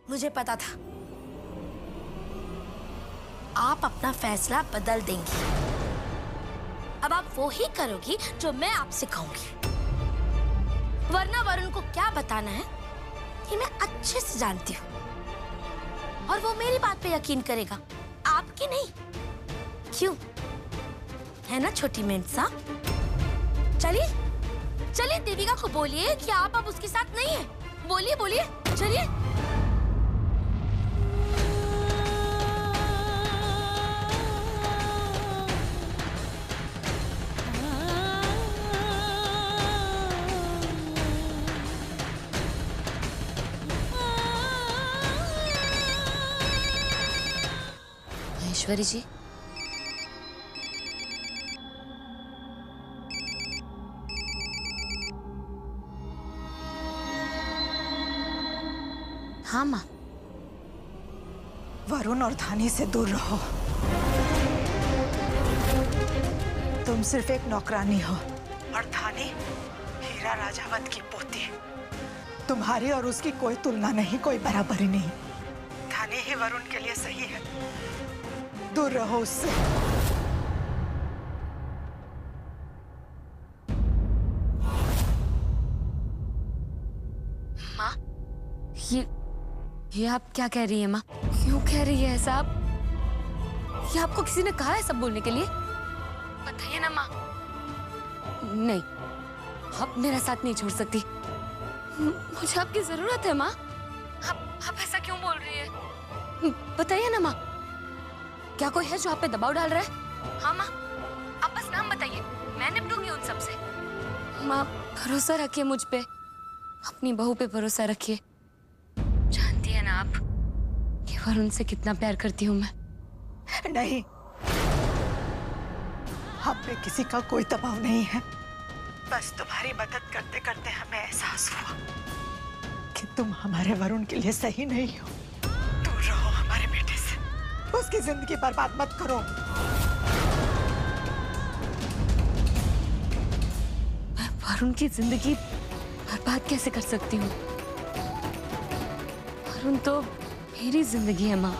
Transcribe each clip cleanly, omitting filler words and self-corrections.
मुझे पता था आप अपना फैसला बदल देंगी। अब आप वो ही करोगी जो मैं आपसे कहूंगी, वरना वरुण को क्या बताना है कि मैं अच्छे से जानती हूँ, और वो मेरी बात पे यकीन करेगा, आपकी नहीं। क्यों? है ना छोटी मेंढसा? चलिए चलिए देविका को बोलिए कि आप अब उसके साथ नहीं है। बोलिए बोलिए, चलिए। महेश्वरी जी, हाँ माँ। वरुण और धानी से दूर रहो। तुम सिर्फ एक नौकरानी हो और धानी हीरा राजावत की पोती। तुम्हारी और उसकी कोई तुलना नहीं, कोई बराबरी नहीं। धानी ही वरुण के लिए सही है, दूर रहो उससे। माँ, ये आप क्या कह रही हैं माँ? क्यों कह रही है ऐसा आप? ये आपको किसी ने कहा है सब बोलने के लिए? बताइए ना माँ। नहीं, आप मेरा साथ नहीं छोड़ सकती। मुझे आपकी जरूरत है माँ। आप ऐसा क्यों बोल रही है? बताइए ना माँ, क्या कोई है जो आप पे दबाव डाल रहा है? हाँ माँ, आप बस नाम बताइए, मैं निपटूंगी उन सब से। माँ, भरोसा रखिए मुझ पे, अपनी बहू पे भरोसा रखिए। जानती है ना आप कि वरुण से कितना प्यार करती हूँ मैं। नहीं, हम पे किसी का कोई दबाव नहीं है। बस तुम्हारी मदद करते करते हमें एहसास हुआ कि तुम हमारे वरुण के लिए सही नहीं हो। दूर रहो हमारे बेटे से, उसकी जिंदगी बर्बाद मत करो। मैं वरुण की जिंदगी बर्बाद कैसे कर सकती हूँ? वरुण तो मेरी जिंदगी है माँ।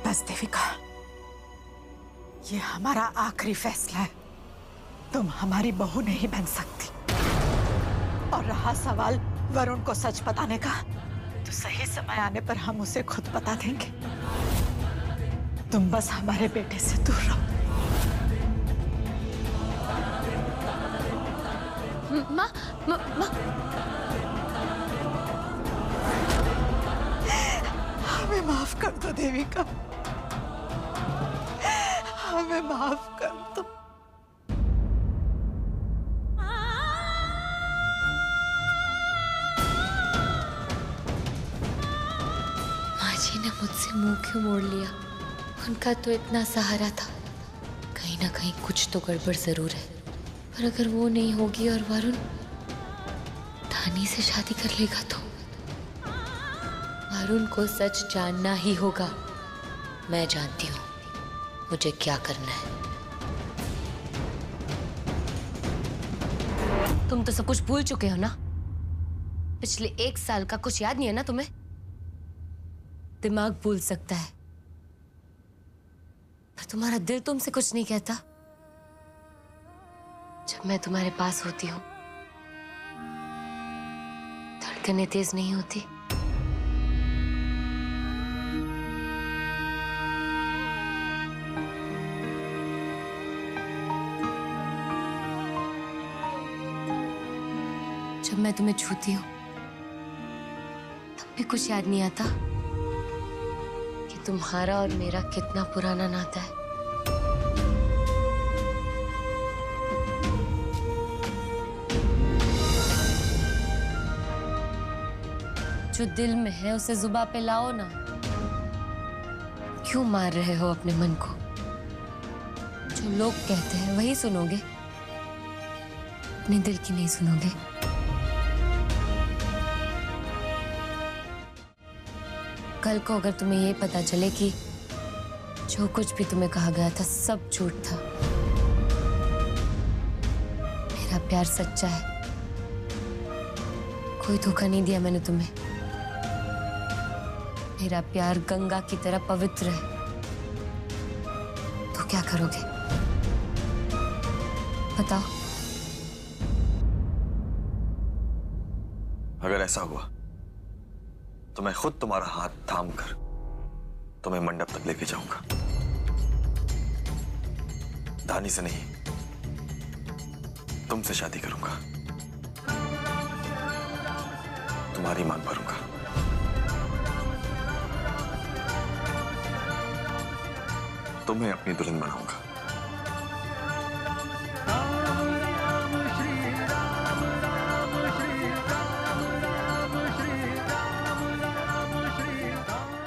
बस देविका, ये हमारा आखिरी फैसला है। तुम हमारी बहू नहीं बन सकती। और रहा सवाल वरुण को सच बताने का, तो सही समय आने पर हम उसे खुद बता देंगे। तुम बस हमारे बेटे से दूर रहो। माँ, माँ, माँ। हमें माफ कर दो देविका, हमें माफ कर दो। माँ जी ने मुझसे मुंह क्यों मोड़ लिया? उनका तो इतना सहारा था। कहीं ना कहीं कुछ तो गड़बड़ जरूर है। पर अगर वो नहीं होगी और वरुण धानी से शादी कर लेगा तो वरुण को सच जानना ही होगा। मैं जानती हूँ मुझे क्या करना है। तुम तो सब कुछ भूल चुके हो ना? पिछले 1 साल का कुछ याद नहीं है ना तुम्हें? दिमाग भूल सकता है, पर तुम्हारा दिल तुमसे कुछ नहीं कहता। जब मैं तुम्हारे पास होती हूँ, धड़कनें तेज नहीं होती। जब मैं तुम्हें छूती हूँ, तब भी कुछ याद नहीं आता कि तुम्हारा और मेरा कितना पुराना नाता है। जो दिल में है उसे जुबान पे लाओ ना। क्यों मार रहे हो अपने मन को? जो लोग कहते हैं वही सुनोगे, अपने दिल की नहीं सुनोगे। कल को अगर तुम्हें ये पता चले कि जो कुछ भी तुम्हें कहा गया था सब झूठ था, मेरा प्यार सच्चा है, कोई धोखा नहीं दिया मैंने तुम्हें, मेरा प्यार गंगा की तरह पवित्र है, तो क्या करोगे बताओ? अगर ऐसा हुआ तो मैं खुद तुम्हारा हाथ थाम कर तुम्हें मंडप तक लेके जाऊंगा। धानी से नहीं, तुमसे शादी करूंगा, तुम्हारी मांग भरूंगा। तुम्हें अपनी दुल्हन बनाऊंगा।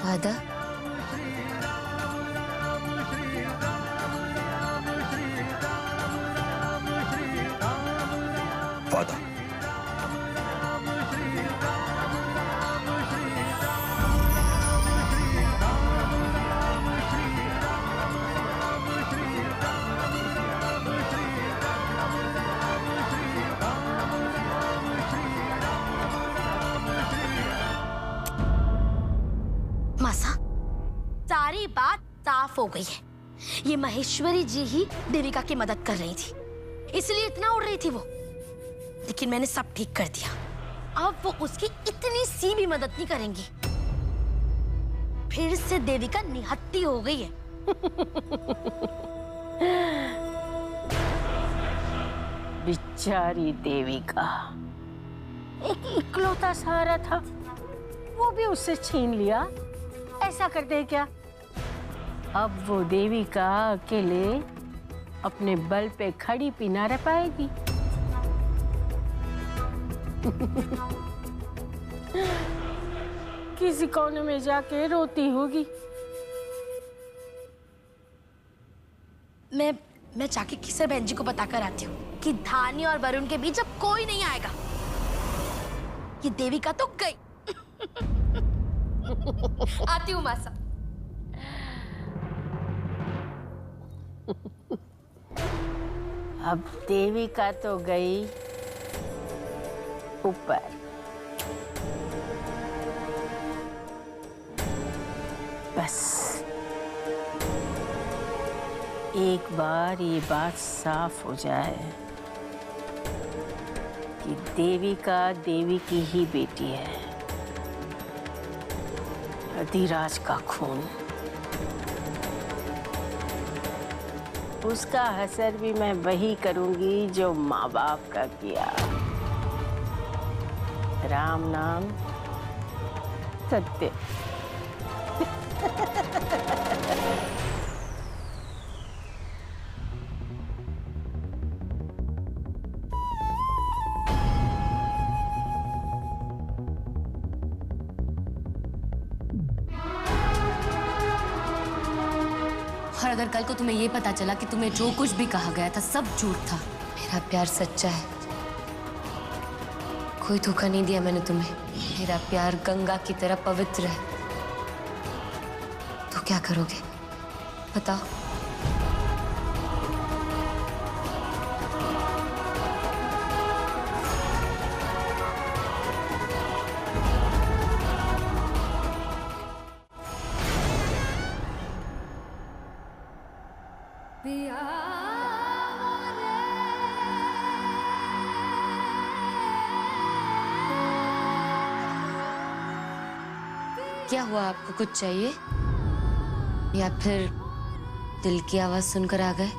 वादा? वादा। मासा, सारी बात साफ हो गई है। ये महेश्वरी जी ही देविका की मदद कर रही थी, इसलिए इतना उड़ रही थी वो। लेकिन मैंने सब ठीक कर दिया, अब वो उसकी इतनी सी भी मदद नहीं करेंगी। फिर से देविका निहत्ती हो गई है। बेचारी देविका, एक इकलौता सहारा था, वो भी उससे छीन लिया। ऐसा कर दे क्या? अब वो देविका अकेले अपने बल पे खड़ी भी ना रह पाएगी। किसी कोने में जाके रोती होगी। मैं जाके किसर बहन जी को बताकर आती हूँ कि धानी और वरुण के बीच अब कोई नहीं आएगा। ये देविका तो गई। आती हूँ मासा। अब देविका तो गई ऊपर, बस एक बार ये बात साफ हो जाए कि देविका देवी की ही बेटी है। अधिराज का खून, उसका असर भी मैं वही करूंगी जो माँ बाप का किया। राम नाम सत्य। और अगर कल को तुम्हें ये पता चला कि तुम्हें जो कुछ भी कहा गया था सब झूठ था, मेरा प्यार सच्चा है, कोई धोखा नहीं दिया मैंने तुम्हें, मेरा प्यार गंगा की तरह पवित्र है, तो क्या करोगे बताओ? क्या हुआ, आपको कुछ चाहिए या फिर दिल की आवाज सुनकर आ गए?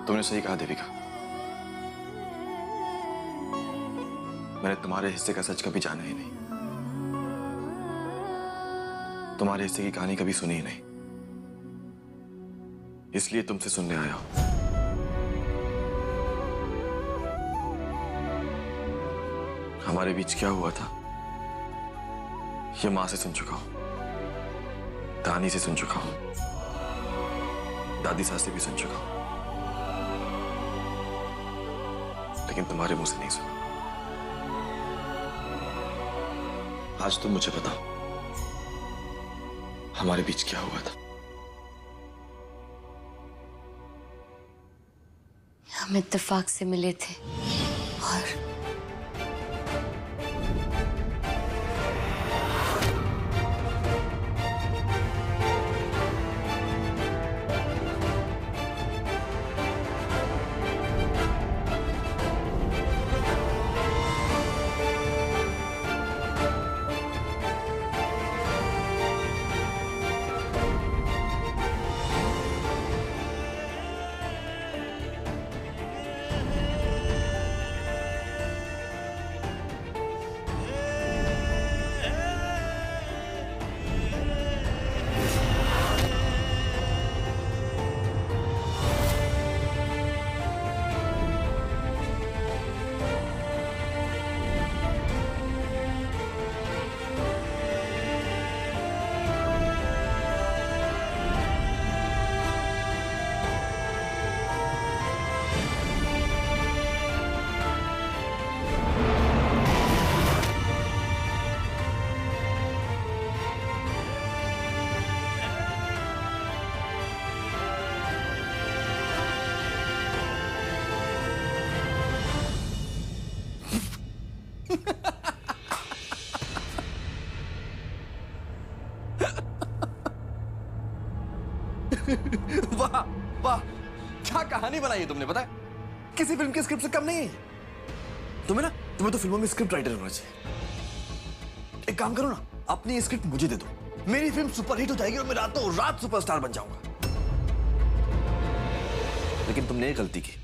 तुमने सही कहा देविका, मैंने तुम्हारे हिस्से का सच कभी जाना ही नहीं, तुम्हारे हिस्से की कहानी कभी सुनी ही नहीं, इसलिए तुमसे सुनने आया हूं। हमारे बीच क्या हुआ था ये मां से सुन चुका हूं, धानी से सुन चुका हूं, दादी सास से भी सुन चुका हूं, लेकिन तुम्हारे मुंह से नहीं सुना। आज तुम मुझे बताओ, हमारे बीच क्या हुआ था? हम इत्तेफाक से मिले थे और वाह वाह, क्या कहानी बनाई है तुमने। पता है, किसी फिल्म की स्क्रिप्ट से कम नहीं है। तुम्हें तो फिल्मों में स्क्रिप्ट राइटर होना चाहिए। एक काम करो ना, अपनी स्क्रिप्ट मुझे दे दो, मेरी फिल्म सुपरहिट हो जाएगी और मैं रातों रात सुपरस्टार बन जाऊंगा। लेकिन तुमने एक गलती की,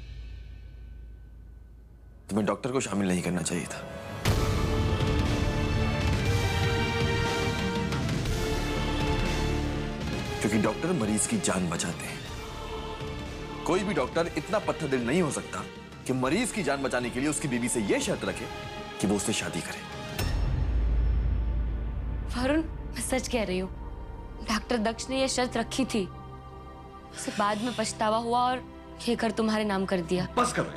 तुम्हें डॉक्टर को शामिल नहीं करना चाहिए था। क्योंकि डॉक्टर मरीज की जान बचाते हैं। कोई भी डॉक्टर इतना पत्थर दिल नहीं हो सकता कि मरीज की जान बचाने के लिए उसकी बीवी से यह शर्त रखे कि वो उससे शादी करे। वरुण, मैं सच कह रही हूँ, डॉक्टर दक्ष ने यह शर्त रखी थी। उसे बाद में पछतावा हुआ और ये कर तुम्हारे नाम कर दिया। बस करो,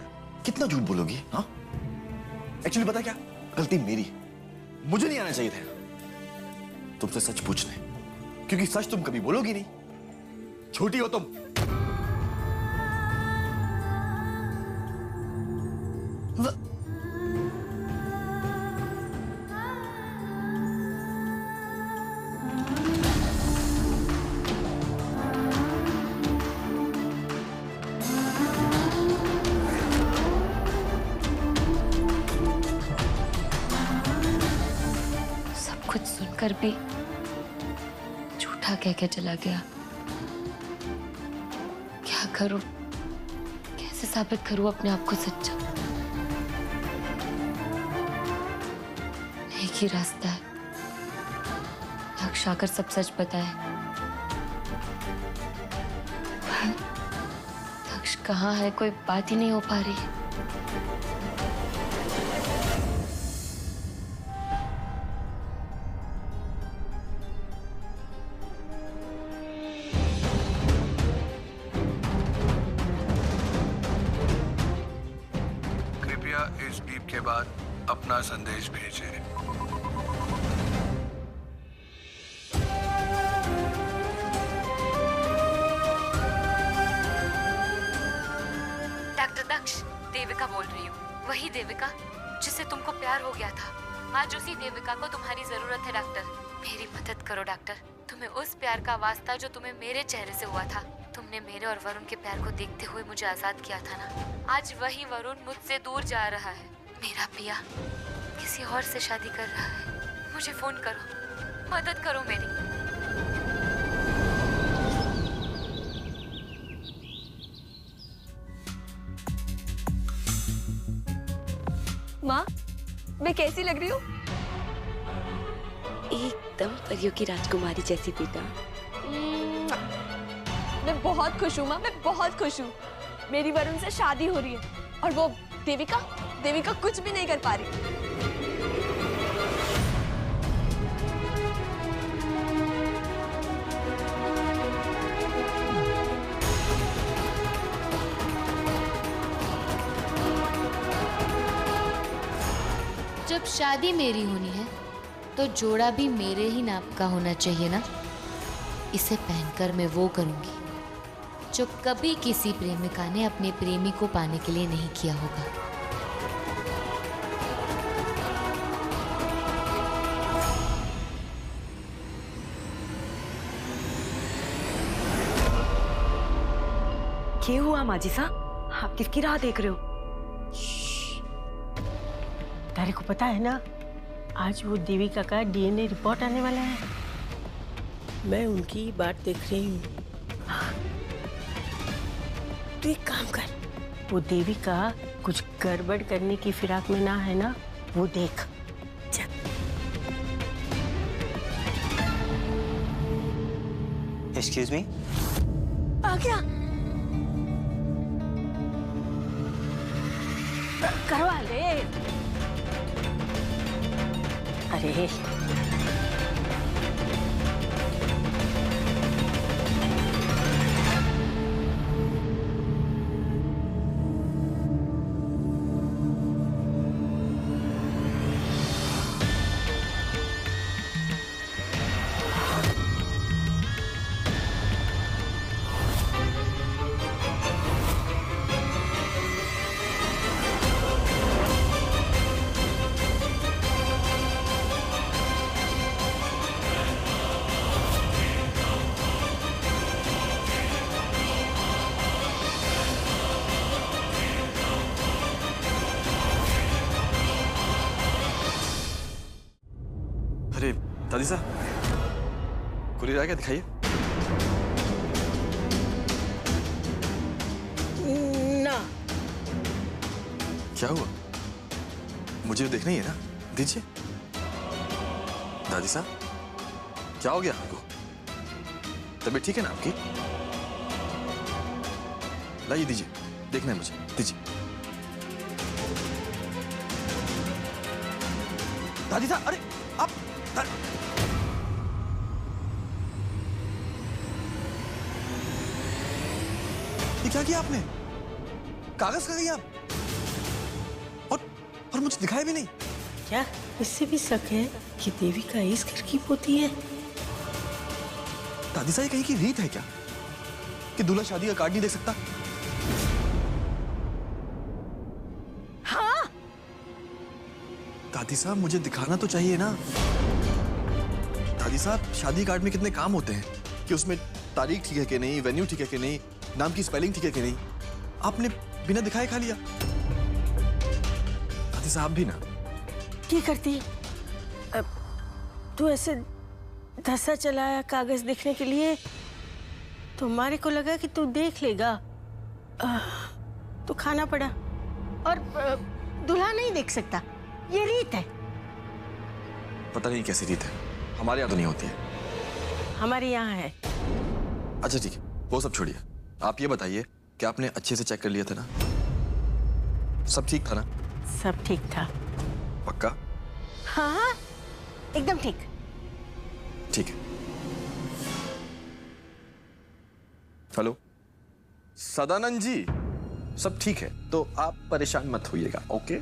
कितना झूठ बोलोगी? हाँ, एक्चुअली पता क्या, गलती मेरी है, मुझे नहीं आना चाहिए था तुमसे सच पूछने, क्योंकि सच तुम कभी बोलोगी नहीं, छोटी हो तुम। सब कुछ सुनकर भी झूठा कह के चला गया। क्या करूं, कैसे साबित करूं अपने आप को सच्चा? एक ही रास्ता है, दक्ष आकर सब सच बताए। दक्ष कहाँ है, कोई बात ही नहीं हो पा रही है। इस बीप के बाद अपना संदेश भेजें। डॉक्टर दक्ष, देविका बोल रही हूँ। वही देविका जिससे तुमको प्यार हो गया था। आज उसी देविका को तुम्हारी जरूरत है डॉक्टर। मेरी मदद करो डॉक्टर। तुम्हें उस प्यार का वास्ता जो तुम्हें मेरे चेहरे से हुआ था। तुमने मेरे और वरुण के प्यार को देखते हुए मुझे आजाद किया था ना। आज वही वरुण मुझसे दूर जा रहा है। मेरा पिया किसी और से शादी कर रहा है। मुझे फोन करो, मदद करो मेरी। माँ, मैं कैसी लग रही हूँ? एकदम परियों की राजकुमारी जैसी बेटा। मैं बहुत खुश हूँ माँ, मैं बहुत खुश हूँ। मेरी वरुण से शादी हो रही है और वो देविका कुछ भी नहीं कर पा रही। जब शादी मेरी होनी है तो जोड़ा भी मेरे ही नाप का होना चाहिए ना। इसे पहनकर मैं वो करूंगी जो कभी किसी प्रेमिका ने अपने प्रेमी को पाने के लिए नहीं किया होगा। क्या हुआ माजी साहब, आप किसकी राह देख रहे हो? तारे को पता है ना, आज वो देविका का डीएनए रिपोर्ट आने वाला है। मैं उनकी बात देख रही हूँ। तू एक काम कर, वो देविका कुछ गड़बड़ करने की फिराक में ना है ना, वो देख। चल। Excuse me. आ गया। करवा ले। अरे अरे दादी साहब, कुरियर आ गया, दिखाइए। ना। क्या हुआ? मुझे देखना ही है ना, दीजिए। दादी साहब, क्या हो गया आपको? तबीयत ठीक है ना आपकी? लाइए, दीजिए, देखना है मुझे, दीजिए। दादी साहब, अरे आप ये क्या किया आपने? कागज खा गई आप, और मुझे दिखाया भी नहीं। क्या इससे भी शक है कि देविका इस घर की पोती है? दादी साहब, ये कहीं की रीत है क्या कि दूल्हा शादी का कार्ड नहीं देख सकता? हाँ। दादी साहब, मुझे दिखाना तो चाहिए ना। दादी साहब, शादी कार्ड में कितने काम होते हैं कि उसमें तारीख ठीक है कि नहीं, वेन्यू ठीक है कि नहीं, नाम की स्पेलिंग ठीक है कि नहीं। आपने बिना दिखाए खा लिया। दादी साहब भी ना। क्या करती? अब तू ऐसे धस्सा चलाया कागज देखने के लिए, तो हमारे को लगा कि तू देख लेगा, तो खाना पड़ा। और दूल्हा नहीं देख सकता, ये रीत है। पता नहीं कैसी रीत है, हमारे यहाँ तो नहीं होती है। हमारे यहाँ है। अच्छा ठीक है, वो सब छोड़िए। आप ये बताइए कि आपने अच्छे से चेक कर लिया था ना? सब ठीक था ना? सब ठीक था। पक्का? हाँ हाँ, एकदम ठीक। ठीक है। हेलो सदानंद जी, सब ठीक है तो आप परेशान मत होइएगा, ओके?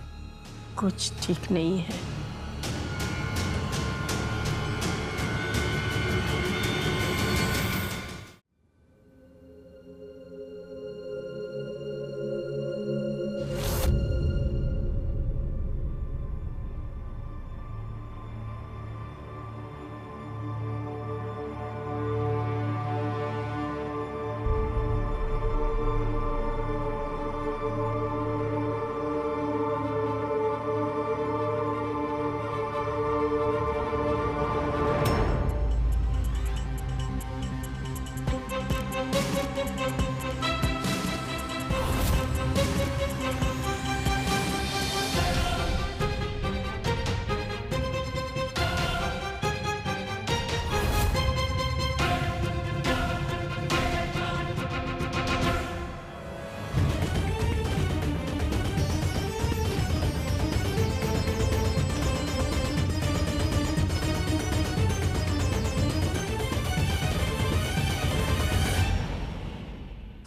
कुछ ठीक नहीं है।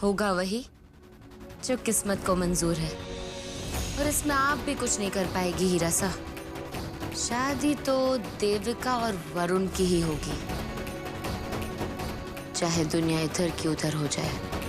होगा वही जो किस्मत को मंजूर है, और इसमें आप भी कुछ नहीं कर पाएगी हीरा सा। शादी तो देविका और वरुण की ही होगी, चाहे दुनिया इधर की उधर हो जाए।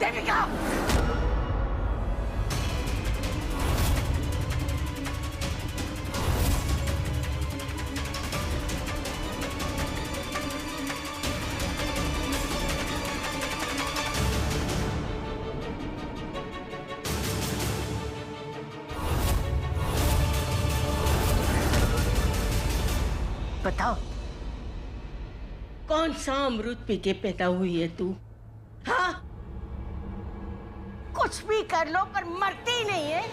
देविका! बताओ, कौन सा अमृत पी के पैदा हुई है तू? हाँ, कुछ भी कर लो पर मरती नहीं है।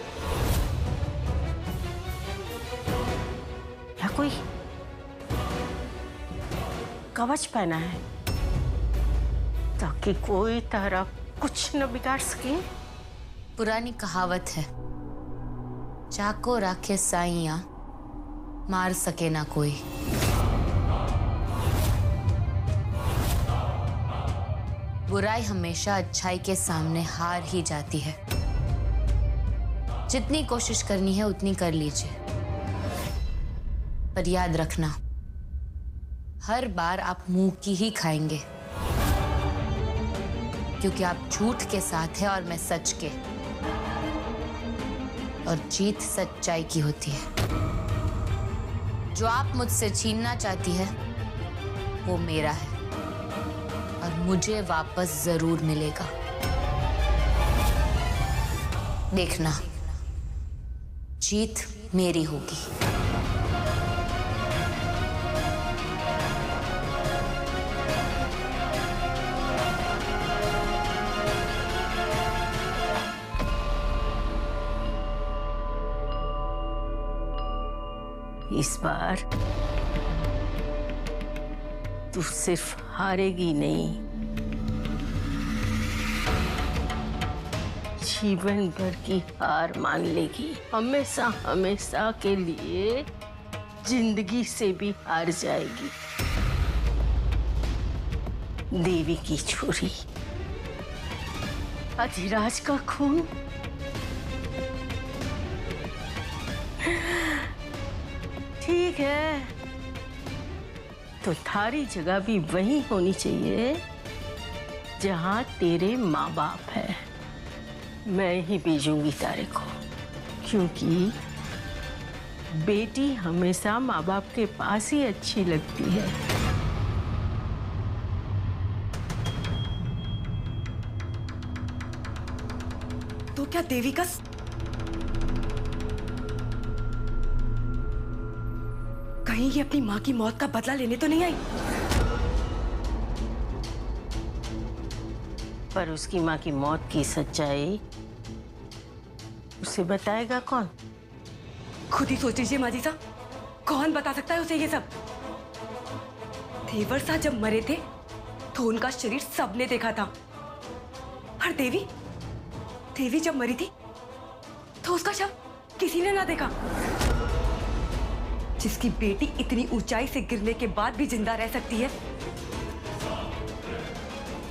या कोई कवच पहना है ताकि कोई तरह कुछ न बिगाड़ सके? पुरानी कहावत है, चाको राखे साइया मार सके ना कोई। बुराई हमेशा अच्छाई के सामने हार ही जाती है। जितनी कोशिश करनी है उतनी कर लीजिए, पर याद रखना, हर बार आप मुंह की ही खाएंगे, क्योंकि आप झूठ के साथ हैं और मैं सच के, और जीत सच्चाई की होती है। जो आप मुझसे छीनना चाहती है वो मेरा है और मुझे वापस जरूर मिलेगा। देखना, जीत मेरी होगी। इस बार तू सिर्फ हारेगी नहीं, जीवन भर की हार मान लेगी। हमेशा हमेशा के लिए जिंदगी से भी हार जाएगी। देवी की छोरी, अधिराज का खून ठीक है, तो थारी जगह भी वही होनी चाहिए जहां तेरे माँ बाप है। मैं ही भेजूंगी तारे को, क्योंकि बेटी हमेशा माँ बाप के पास ही अच्छी लगती है। तो क्या देवी का कहीं ये अपनी माँ की मौत का बदला लेने तो नहीं आई? पर उसकी माँ की मौत की सच्चाई उसे बताएगा कौन? खुद ही सोच लीजिए माँ जी साहब, कौन बता सकता है उसे ये सब? देवर साहब जब मरे थे तो उनका शरीर सबने देखा था, और देवी जब मरी थी तो उसका शव किसी ने ना देखा। जिसकी बेटी इतनी ऊंचाई से गिरने के बाद भी जिंदा रह सकती है,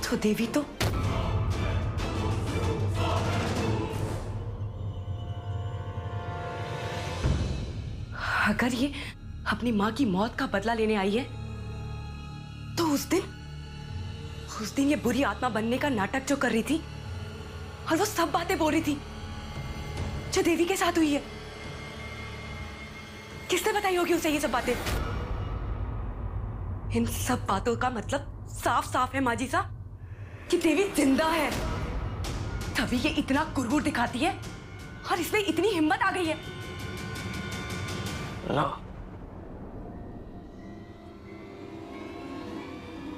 तो देवी तो अगर ये अपनी मां की मौत का बदला लेने आई है, तो उस दिन ये बुरी आत्मा बनने का नाटक जो कर रही थी और वो सब बातें बोल रही थी जो देवी के साथ हुई है, किसने बताई होगी उसे ये सब बातें? इन सब बातों का मतलब साफ साफ है माँ जी साहब कि देवी जिंदा है, तभी ये इतना कुरकुर दिखाती है और इसमें इतनी हिम्मत आ गई है। ना,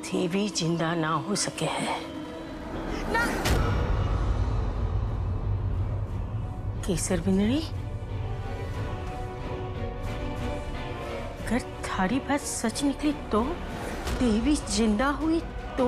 देवी जिंदा ना हो सके है ना। केसर बिंदरी, अगर थारी बात सच निकली तो, देवी जिंदा हुई तो